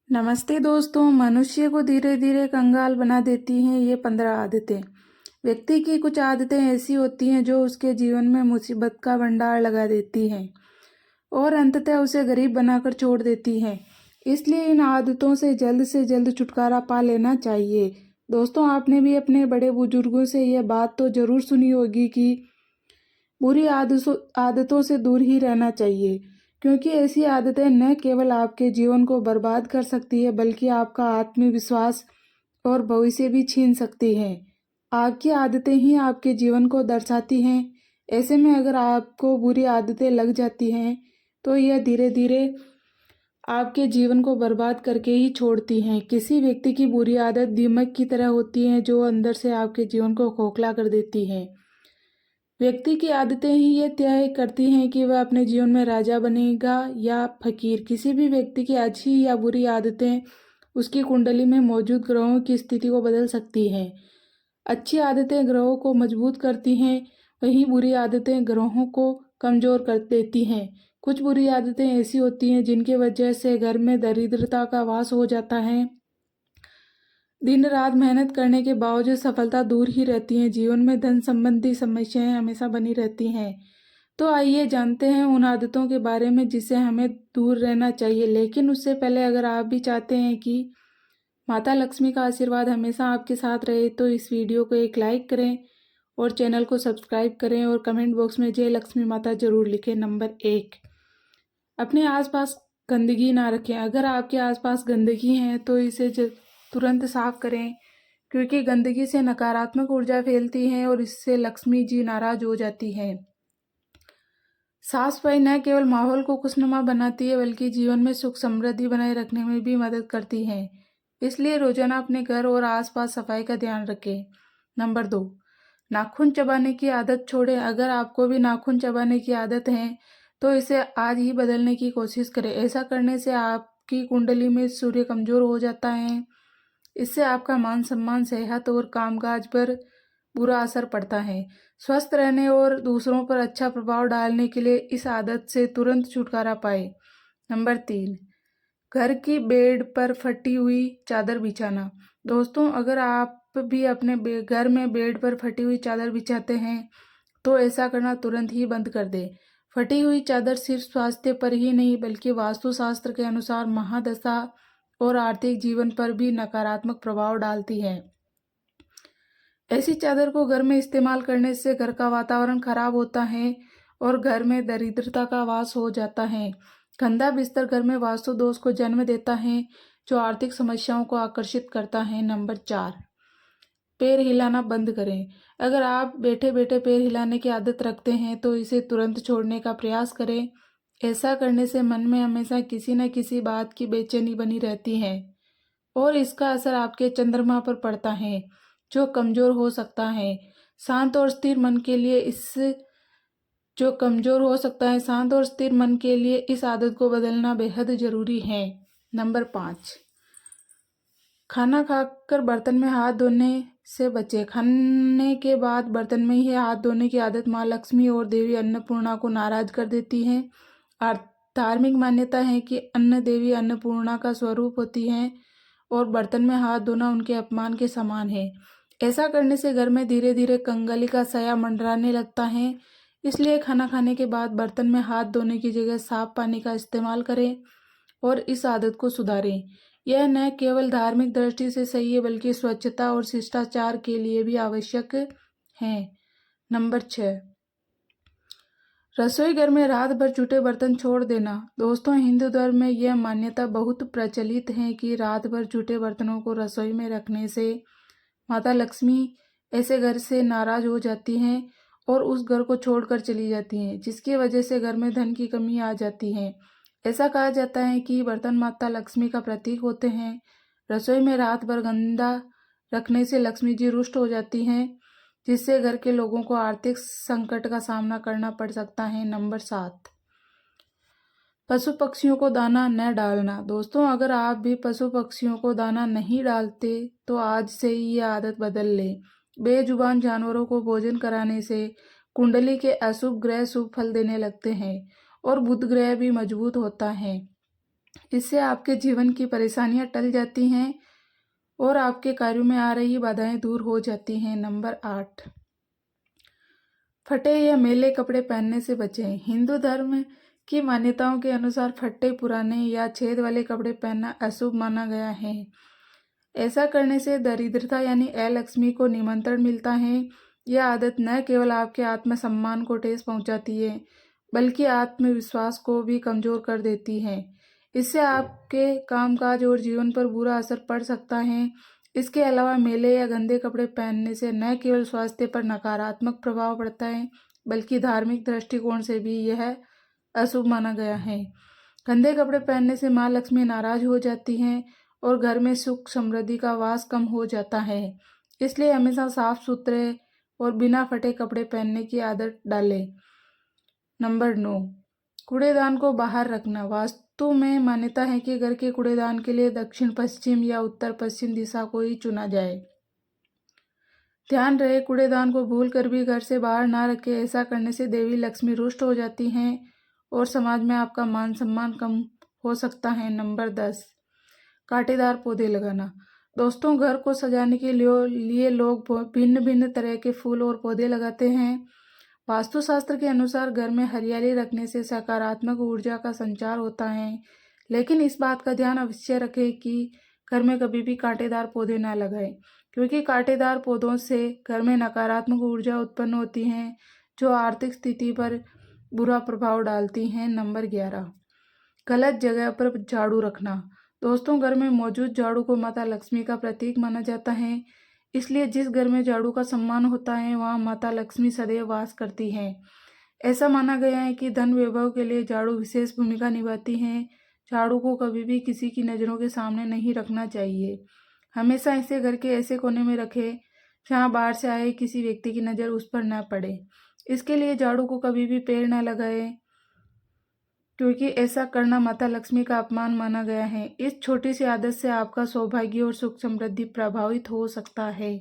नमस्ते दोस्तों। मनुष्य को धीरे धीरे कंगाल बना देती हैं ये 15 आदतें। व्यक्ति की कुछ आदतें ऐसी होती हैं जो उसके जीवन में मुसीबत का भंडार लगा देती हैं और अंततः उसे गरीब बनाकर छोड़ देती हैं। इसलिए इन आदतों से जल्द छुटकारा पा लेना चाहिए। दोस्तों, आपने भी अपने बड़े बुजुर्गों से यह बात तो जरूर सुनी होगी कि बुरी आदतों से दूर ही रहना चाहिए, क्योंकि ऐसी आदतें न केवल आपके जीवन को बर्बाद कर सकती है बल्कि आपका आत्मविश्वास और भविष्य भी छीन सकती हैं। आपकी आदतें ही आपके जीवन को दर्शाती हैं। ऐसे में अगर आपको बुरी आदतें लग जाती हैं तो यह धीरे धीरे आपके जीवन को बर्बाद करके ही छोड़ती हैं। किसी व्यक्ति की बुरी आदत दीमक की तरह होती है जो अंदर से आपके जीवन को खोखला कर देती हैं। व्यक्ति की आदतें ही ये तय करती हैं कि वह अपने जीवन में राजा बनेगा या फकीर। किसी भी व्यक्ति की अच्छी या बुरी आदतें उसकी कुंडली में मौजूद ग्रहों की स्थिति को बदल सकती हैं। अच्छी आदतें ग्रहों को मजबूत करती हैं, वहीं बुरी आदतें ग्रहों को कमजोर कर देती हैं। कुछ बुरी आदतें ऐसी होती हैं जिनकी वजह से घर में दरिद्रता का वास हो जाता है। दिन रात मेहनत करने के बावजूद सफलता दूर ही रहती है। जीवन में धन संबंधी समस्याएं हमेशा बनी रहती हैं। तो आइए जानते हैं उन आदतों के बारे में जिससे हमें दूर रहना चाहिए। लेकिन उससे पहले अगर आप भी चाहते हैं कि माता लक्ष्मी का आशीर्वाद हमेशा आपके साथ रहे तो इस वीडियो को एक लाइक करें और चैनल को सब्सक्राइब करें और कमेंट बॉक्स में जय लक्ष्मी माता जरूर लिखें। नंबर 1, अपने आसपास गंदगी ना रखें। अगर आपके आसपास गंदगी है तो इसे तुरंत साफ करें, क्योंकि गंदगी से नकारात्मक ऊर्जा फैलती है और इससे लक्ष्मी जी नाराज हो जाती है। साफ सफाई न केवल माहौल को खुशनुमा बनाती है बल्कि जीवन में सुख समृद्धि बनाए रखने में भी मदद करती है। इसलिए रोजाना अपने घर और आसपास सफाई का ध्यान रखें। नंबर 2, नाखून चबाने की आदत छोड़ें। अगर आपको भी नाखून चबाने की आदत है तो इसे आज ही बदलने की कोशिश करें। ऐसा करने से आपकी कुंडली में सूर्य कमजोर हो जाता है। इससे आपका मान सम्मान, सेहत और कामकाज पर बुरा असर पड़ता है। स्वस्थ रहने और दूसरों पर अच्छा प्रभाव डालने के लिए इस आदत से तुरंत छुटकारा पाए। नंबर 3, घर की बेड पर फटी हुई चादर बिछाना। दोस्तों, अगर आप भी अपने घर में बेड पर फटी हुई चादर बिछाते हैं तो ऐसा करना तुरंत ही बंद कर दें। फटी हुई चादर सिर्फ स्वास्थ्य पर ही नहीं बल्कि वास्तुशास्त्र के अनुसार महादशा और आर्थिक जीवन पर भी नकारात्मक प्रभाव डालती है। ऐसी चादर को घर में इस्तेमाल करने से घर का वातावरण खराब होता है और घर में दरिद्रता का वास हो जाता है। गंदा बिस्तर घर में वास्तु दोष को जन्म देता है जो आर्थिक समस्याओं को आकर्षित करता है। नंबर 4, पैर हिलाना बंद करें। अगर आप बैठे बैठे पैर हिलाने की आदत रखते हैं तो इसे तुरंत छोड़ने का प्रयास करें। ऐसा करने से मन में हमेशा किसी न किसी बात की बेचैनी बनी रहती है और इसका असर आपके चंद्रमा पर पड़ता है जो कमजोर हो सकता है। शांत और स्थिर मन के लिए इस आदत को बदलना बेहद जरूरी है। नंबर 5, खाना खाकर बर्तन में हाथ धोने से बचें। खाने के बाद बर्तन में ही हाथ धोने की आदत माँ लक्ष्मी और देवी अन्नपूर्णा को नाराज कर देती है। धार्मिक मान्यता है कि अन्न देवी अन्नपूर्णा का स्वरूप होती है और बर्तन में हाथ धोना उनके अपमान के समान है। ऐसा करने से घर में धीरे धीरे कंगाली का साया मंडराने लगता है। इसलिए खाना खाने के बाद बर्तन में हाथ धोने की जगह साफ पानी का इस्तेमाल करें और इस आदत को सुधारें। यह न केवल धार्मिक दृष्टि से सही है बल्कि स्वच्छता और शिष्टाचार के लिए भी आवश्यक है। नंबर 6, रसोई घर में रात भर जूठे बर्तन छोड़ देना। दोस्तों, हिंदू धर्म में यह मान्यता बहुत प्रचलित है कि रात भर जूठे बर्तनों को रसोई में रखने से माता लक्ष्मी ऐसे घर से नाराज हो जाती हैं और उस घर को छोड़कर चली जाती हैं, जिसकी वजह से घर में धन की कमी आ जाती है। ऐसा कहा जाता है कि बर्तन माता लक्ष्मी का प्रतीक होते हैं। रसोई में रात भर गंदा रखने से लक्ष्मी जी रुष्ट हो जाती हैं, जिससे घर के लोगों को आर्थिक संकट का सामना करना पड़ सकता है। नंबर 7, पशु पक्षियों को दाना न डालना। दोस्तों, अगर आप भी पशु पक्षियों को दाना नहीं डालते तो आज से ही ये आदत बदल लें। बेजुबान जानवरों को भोजन कराने से कुंडली के अशुभ ग्रह शुभ फल देने लगते हैं और बुध ग्रह भी मजबूत होता है। इससे आपके जीवन की परेशानियां टल जाती हैं और आपके कार्यों में आ रही बाधाएं दूर हो जाती हैं। नंबर 8, फटे या मैले कपड़े पहनने से बचें। हिंदू धर्म की मान्यताओं के अनुसार फटे, पुराने या छेद वाले कपड़े पहनना अशुभ माना गया है। ऐसा करने से दरिद्रता यानी अलक्ष्मी को निमंत्रण मिलता है। यह आदत न केवल आपके आत्मसम्मान को ठेस पहुंचाती है, बल्कि आत्मविश्वास को भी कमजोर कर देती है। इससे आपके कामकाज और जीवन पर बुरा असर पड़ सकता है। इसके अलावा मैले या गंदे कपड़े पहनने से न केवल स्वास्थ्य पर नकारात्मक प्रभाव पड़ता है, बल्कि धार्मिक दृष्टिकोण से भी यह अशुभ माना गया है। गंदे कपड़े पहनने से माँ लक्ष्मी नाराज हो जाती हैं और घर में सुख समृद्धि का वास कम हो जाता है। इसलिए हमेशा साफ सुथरे और बिना फटे कपड़े पहनने की आदत डालें। नंबर 9, कूड़ेदान को बाहर रखना। वास्तु में मान्यता है कि घर के कूड़ेदान के लिए दक्षिण पश्चिम या उत्तर पश्चिम दिशा को ही चुना जाए। ध्यान रहे, कूड़ेदान को भूल कर भी घर से बाहर ना रखें। ऐसा करने से देवी लक्ष्मी रुष्ट हो जाती हैं और समाज में आपका मान सम्मान कम हो सकता है। नंबर 10, कांटेदार पौधे लगाना। दोस्तों, घर को सजाने के लिए लोग भिन्न भिन्न तरह के फूल और पौधे लगाते हैं। वास्तुशास्त्र के अनुसार घर में हरियाली रखने से सकारात्मक ऊर्जा का संचार होता है, लेकिन इस बात का ध्यान अवश्य रखें कि घर में कभी भी कांटेदार पौधे ना लगाएं, क्योंकि कांटेदार पौधों से घर में नकारात्मक ऊर्जा उत्पन्न होती है, जो आर्थिक स्थिति पर बुरा प्रभाव डालती हैं। नंबर 11, गलत जगह पर झाड़ू रखना। दोस्तों, घर में मौजूद झाड़ू को माता लक्ष्मी का प्रतीक माना जाता है। इसलिए जिस घर में झाड़ू का सम्मान होता है, वहाँ माता लक्ष्मी सदैव वास करती हैं। ऐसा माना गया है कि धन वैभव के लिए झाड़ू विशेष भूमिका निभाती हैं। झाड़ू को कभी भी किसी की नज़रों के सामने नहीं रखना चाहिए। हमेशा इसे घर के ऐसे कोने में रखें जहाँ बाहर से आए किसी व्यक्ति की नज़र उस पर न पड़े। इसके लिए झाड़ू को कभी भी पैर न लगाए, क्योंकि ऐसा करना माता लक्ष्मी का अपमान माना गया है। इस छोटी सी आदत से आपका सौभाग्य और सुख समृद्धि प्रभावित हो सकता है।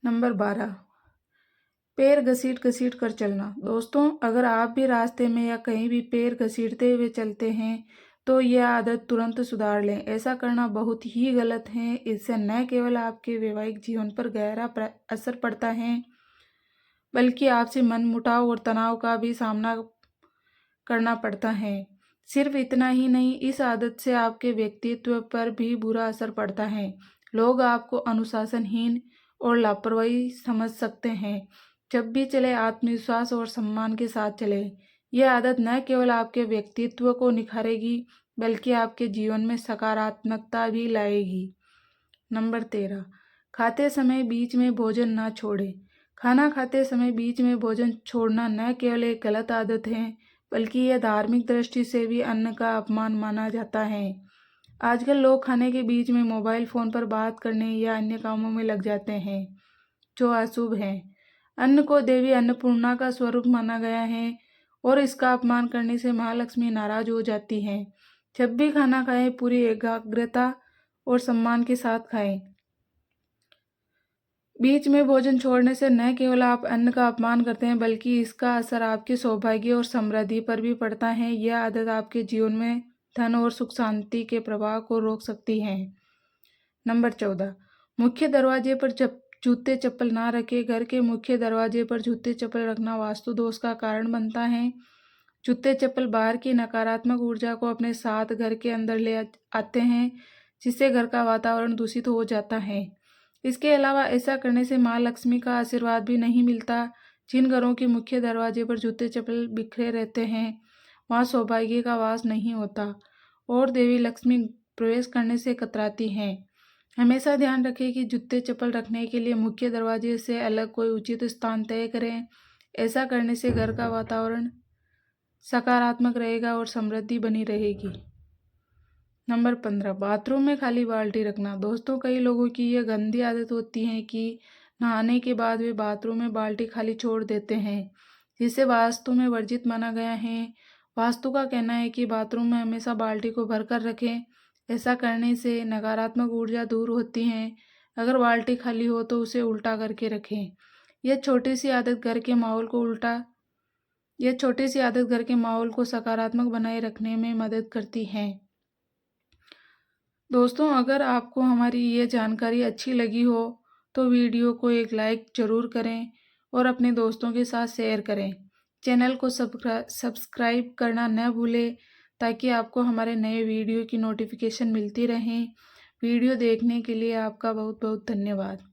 नंबर 12, पैर घसीट घसीट कर चलना। दोस्तों, अगर आप भी रास्ते में या कहीं भी पैर घसीटते हुए चलते हैं तो यह आदत तुरंत सुधार लें। ऐसा करना बहुत ही गलत है। इससे न केवल आपके वैवाहिक जीवन पर गहरा असर पड़ता है, बल्कि आपसे मनमुटाव और तनाव का भी सामना करना पड़ता है। सिर्फ इतना ही नहीं, इस आदत से आपके व्यक्तित्व पर भी बुरा असर पड़ता है। लोग आपको अनुशासनहीन और लापरवाही समझ सकते हैं। जब भी चले, आत्मविश्वास और सम्मान के साथ चले। यह आदत न केवल आपके व्यक्तित्व को निखारेगी, बल्कि आपके जीवन में सकारात्मकता भी लाएगी। नंबर 13, खाते समय बीच में भोजन ना छोड़े। खाना खाते समय बीच में भोजन छोड़ना न केवल एक गलत आदत है, बल्कि यह धार्मिक दृष्टि से भी अन्न का अपमान माना जाता है। आजकल लोग खाने के बीच में मोबाइल फ़ोन पर बात करने या अन्य कामों में लग जाते हैं, जो अशुभ है। अन्न को देवी अन्नपूर्णा का स्वरूप माना गया है और इसका अपमान करने से महालक्ष्मी नाराज हो जाती हैं। जब भी खाना खाएं, पूरी एकाग्रता और सम्मान के साथ खाएं। बीच में भोजन छोड़ने से न केवल आप अन्न का अपमान करते हैं, बल्कि इसका असर आपके सौभाग्य और समृद्धि पर भी पड़ता है। यह आदत आपके जीवन में धन और सुख शांति के प्रवाह को रोक सकती है। नंबर 14, मुख्य दरवाजे पर जूते चप्पल ना रखें। घर के मुख्य दरवाजे पर जूते चप्पल रखना वास्तु दोष का कारण बनता है। जूते चप्पल बाहर की नकारात्मक ऊर्जा को अपने साथ घर के अंदर ले आते हैं, जिससे घर का वातावरण दूषित हो जाता है। इसके अलावा ऐसा करने से माँ लक्ष्मी का आशीर्वाद भी नहीं मिलता। जिन घरों के मुख्य दरवाजे पर जूते चप्पल बिखरे रहते हैं, वहाँ सौभाग्य का वास नहीं होता और देवी लक्ष्मी प्रवेश करने से कतराती हैं। हमेशा ध्यान रखें कि जूते चप्पल रखने के लिए मुख्य दरवाजे से अलग कोई उचित स्थान तय करें। ऐसा करने से घर का वातावरण सकारात्मक रहेगा और समृद्धि बनी रहेगी। नंबर 15, बाथरूम में खाली बाल्टी रखना। दोस्तों, कई लोगों की यह गंदी आदत होती है कि नहाने के बाद वे बाथरूम में बाल्टी खाली छोड़ देते हैं, जिसे वास्तु में वर्जित माना गया है। वास्तु का कहना है कि बाथरूम में हमेशा बाल्टी को भरकर रखें। ऐसा करने से नकारात्मक ऊर्जा दूर होती है। अगर बाल्टी खाली हो तो उसे उल्टा करके रखें। यह छोटी सी आदत घर के माहौल को उल्टा यह छोटी सी आदत घर के माहौल को सकारात्मक बनाए रखने में मदद करती हैं। दोस्तों, अगर आपको हमारी ये जानकारी अच्छी लगी हो तो वीडियो को एक लाइक ज़रूर करें और अपने दोस्तों के साथ शेयर करें। चैनल को सब्सक्राइब करना न भूलें ताकि आपको हमारे नए वीडियो की नोटिफिकेशन मिलती रहें। वीडियो देखने के लिए आपका बहुत बहुत धन्यवाद।